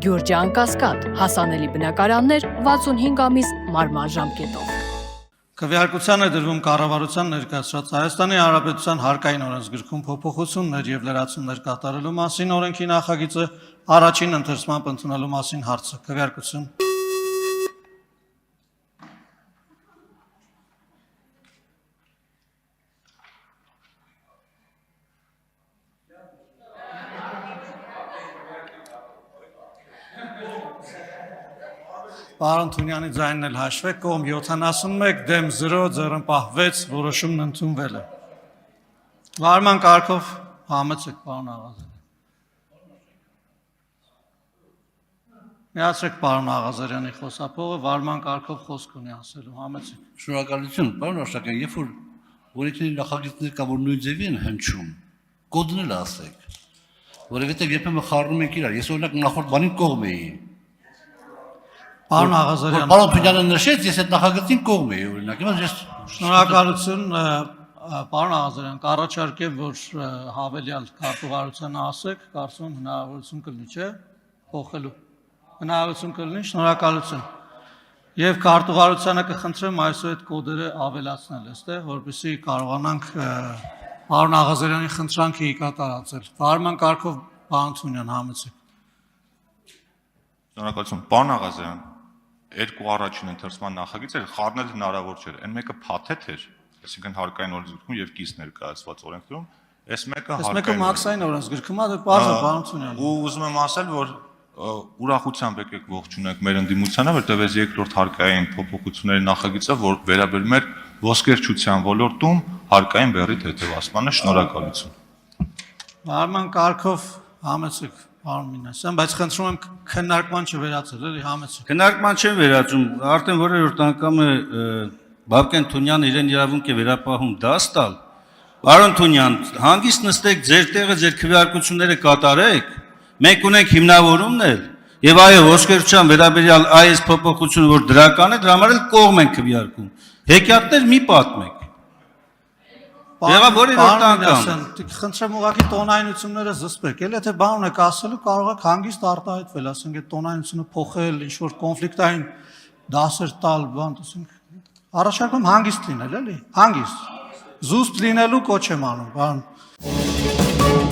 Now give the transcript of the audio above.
Գյուրջան Կասկադ, հասանելի բնակարաններ 65 ամիս մարման ժամկետով։ Քվեարկության է դրվում կառավարության ներկայացրած Հայաստանի Հանրապետության հարկային օրենսգրքում փոփոխություններ եւ լրացումներ կատարելու մասին օրենքի նախագիծը առաջին ընթերցմամբ ընդունելու մասին հարցը։ Քվեարկություն։ Պարոն Թունյանի ձայնն էլ հաշվեք, կողմ 71 դեմ 0 ձեռնպահ 6 որոշումն ընդունվել է։ Վարման կարգով համեցեք, պարոն Աղազարյան։ Միացրեք պարոն Աղազարյանի խոսափողը, վարման կարգով խոսք ունի ասելու, համեցեք։ Շնորհակալություն, պարոն Աշակյան, երբ որ օրենքների նախագիծներ կա, որ նույն ձևի են հնչում, կոդն էլ ասեք, որովհետև երբեմն խառնում ենք իրար, ես օրինակ նախորդ բանին կողմ էի։ Պարոն Աղազարյան, Պարոն Թունյանը նշեց, ես այդ նախագծին կողմ էի, օրինակ, հիմա ես շնորհակալություն, պարոն Աղազարյան, կառաջարկեմ, որ հավելյալ քարտուղարությանը ասեք, կարծում եմ հնարավորություն կլինի, չէ՞, փոխելու։ Հնարավորություն կլինի, շնորհակալություն։ Եվ քարտուղարությանը կխնդրեմ այսօր այդ կոդերը ավելացնել, այստեղ, որպեսզի կարողանանք պարոն Աղազարյանի խնդրանքը կատարածել։ Վարման կարգով պարոն Թունյան, համեցեք։ Շնորհակալություն, պարոն Աղազարյան, երկու առաջին ընթերցման նախագիծը խառնել հնարավոր չէր։ Այն մեկը փաթեթ էր, այսինքն հարկային օրենսգրքում եւ կից ներկայացված օրենքներում, այս մեկը մաքսային օրենսգրքում է, դե բարձր պարոն Թունյան։ Ու ուզում եմ ասել, որ ուրախությամբ եկեք ողջունենք մեր ընդդիմությանը, որտեղ այս երկրորդ հարկային փոփոխությունների նախագիծը, որ վերաբերում է ոսկերչության ոլորտում հարկային բեռի թեթևացմանը, շնորհակալություն։ Վարման կարգով համեցեք, պարոն Մինասյան, բայց խնդրում եմ քննարկման չվերացել, էլի համեցեք։ Քննարկման չեմ վերածում, արդեն որերորդ անգամ է Բաբկեն Թունյանը իրեն իրավունք է վերապահում դաս տալ։ Պարոն Թունյան, հանգիստ նստեք ձեր տեղը, ձեր քվեարկությունները կատարեք, մենք ունենք հիմնավորումներ, եւ այո, ոսկերչության վերաբերյալ այս փոփոխությունը, որ դրական է, դրա համար էլ կողմ ենք քվեարկում։ Հեքիաթներ մի պատմեք։ Եղա որերորդ անգամ։ Խնդրեմ ուղղակի տոնայնությունները զսպեք, էլ եթե բան ունեք ասելու, կարող եք հանգիստ արտահայտվել, ասենք այդ տոնայնությունը փոխել, ինչ որ կոնֆլիկտային դասեր տալ, բան, ասենք առաջարկում հանգիստ լինել, էլի, հանգիստ։ Զուսպ լինելու կոչ եմ անում, պարոն։